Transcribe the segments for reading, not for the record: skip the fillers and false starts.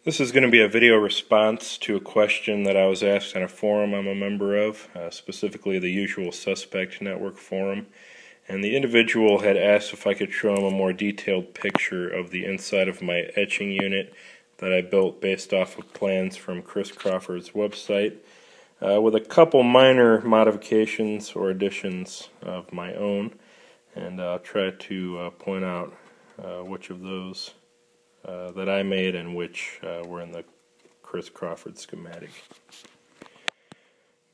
This is going to be a video response to a question that I was asked on a forum I'm a member of, specifically the Usual Suspect Network forum. And the individual had asked if I could show him a more detailed picture of the inside of my etching unit that I built based off of plans from Chris Crawford's website, with a couple minor modifications or additions of my own. And I'll try to point out which of those that I made and which were in the Chris Crawford schematic.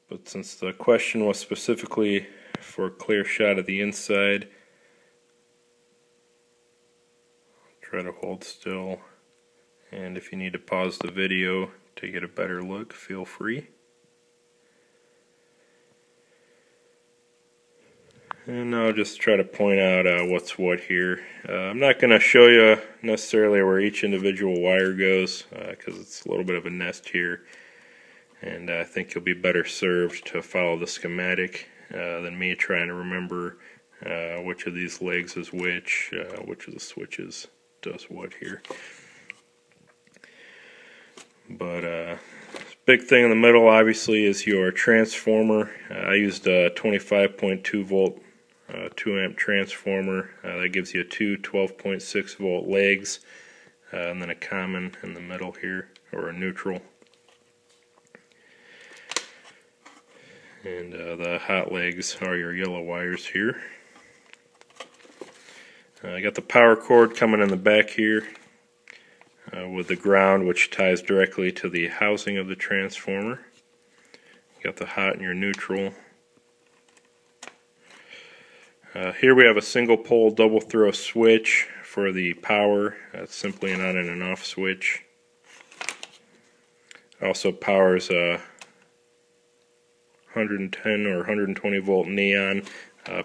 But since the question was specifically for a clear shot of the inside, try to hold still, and if you need to pause the video to get a better look, feel free. And I'll just try to point out what's what here. I'm not going to show you necessarily where each individual wire goes, because it's a little bit of a nest here, and I think you'll be better served to follow the schematic than me trying to remember which of these legs is which of the switches does what here. But big thing in the middle obviously is your transformer. I used a 25.2 volt 2 amp transformer. That gives you two 12.6 volt legs, and then a common in the middle here, or a neutral. And the hot legs are your yellow wires here. I got the power cord coming in the back here, with the ground which ties directly to the housing of the transformer. You got the hot and your neutral. Here we have a single pole double throw switch for the power. That's simply an on and an off switch. Also powers a 110 or 120 volt neon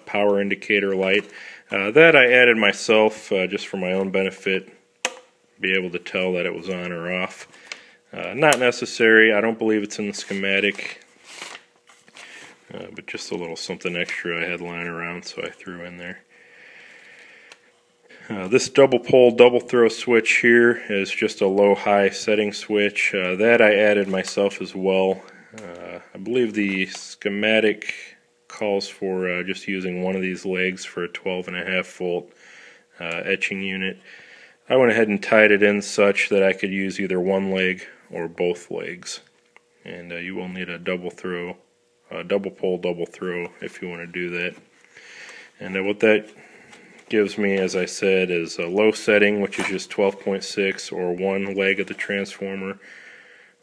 power indicator light. That I added myself just for my own benefit, be able to tell that it was on or off. Not necessary. I don't believe it's in the schematic. But just a little something extra I had lying around, so I threw in there. This double pole double throw switch here is just a low-high setting switch. That I added myself as well. I believe the schematic calls for just using one of these legs for a 12.5 volt etching unit. I went ahead and tied it in such that I could use either one leg or both legs. And you will need a double pole double throw if you want to do that. And what that gives me, as I said, is a low setting, which is just 12.6 or one leg of the transformer,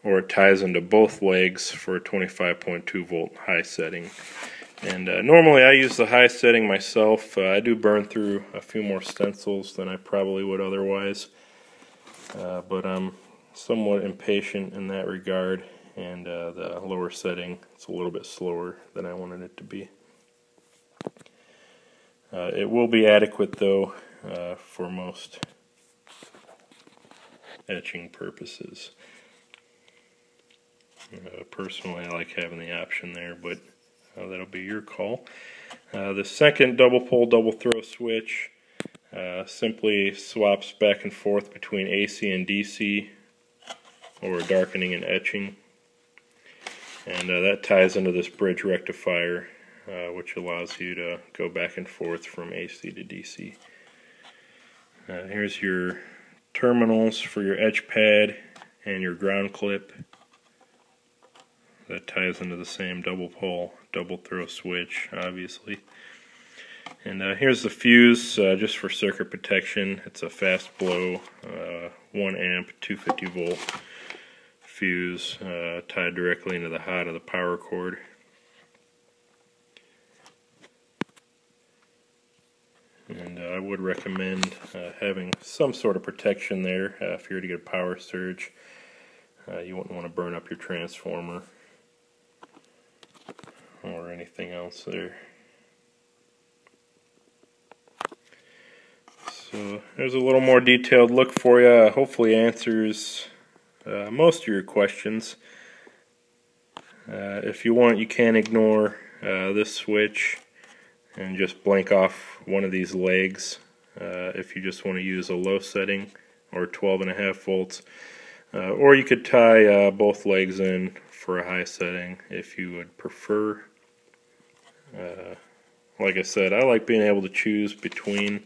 or it ties into both legs for a 25.2 volt high setting. And normally I use the high setting myself. I do burn through a few more stencils than I probably would otherwise, but I'm somewhat impatient in that regard. And the lower setting, it's a little bit slower than I wanted it to be. It will be adequate though for most etching purposes. Personally, I like having the option there, but that'll be your call. The second double pole double throw switch simply swaps back and forth between AC and DC, or darkening and etching. And that ties into this bridge rectifier, which allows you to go back and forth from AC to DC. Here's your terminals for your etch pad and your ground clip. That ties into the same double pole, double throw switch, obviously. And here's the fuse, just for circuit protection. It's a fast blow, 1 amp, 250 volt. Fuse tied directly into the hot of the power cord. And I would recommend having some sort of protection there if you were to get a power surge. You wouldn't want to burn up your transformer or anything else there. So there's a little more detailed look for you. Hopefully answers most of your questions. If you want, you can ignore this switch and just blank off one of these legs if you just want to use a low setting or 12.5 volts. Or you could tie both legs in for a high setting if you would prefer. Like I said, I like being able to choose between,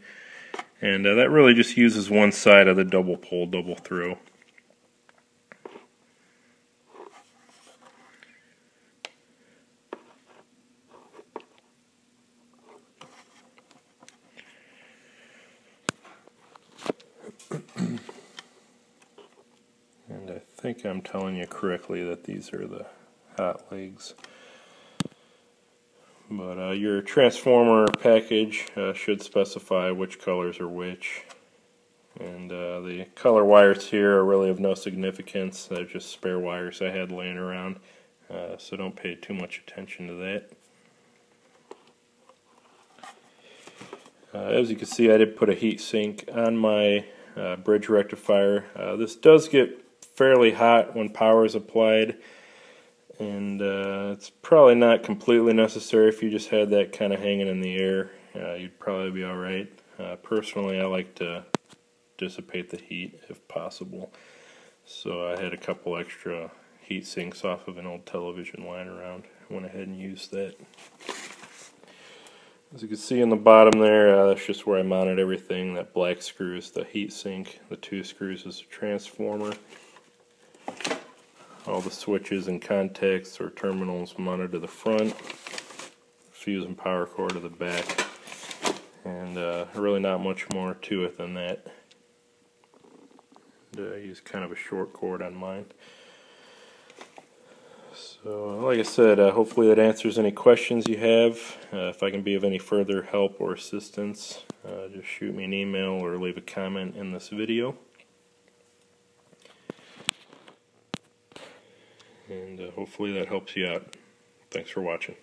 and that really just uses one side of the double pull, double throw. And I think I'm telling you correctly that these are the hot legs. But your transformer package should specify which colors are which. And the color wires here are really of no significance. They're just spare wires I had laying around. So don't pay too much attention to that. As you can see, I did put a heat sink on my bridge rectifier. This does get fairly hot when power is applied, and it's probably not completely necessary. If you just had that kind of hanging in the air, you'd probably be alright. Personally, I like to dissipate the heat if possible, so I had a couple extra heat sinks off of an old television lying around. I went ahead and used that. As you can see in the bottom there, that's just where I mounted everything. That black screw is the heat sink, the 2 screws is the transformer. All the switches and contacts or terminals mounted to the front, fuse and power cord to the back, and really not much more to it than that. And, I used kind of a short cord on mine. So, like I said, hopefully that answers any questions you have. If I can be of any further help or assistance, just shoot me an email or leave a comment in this video. And hopefully that helps you out. Thanks for watching.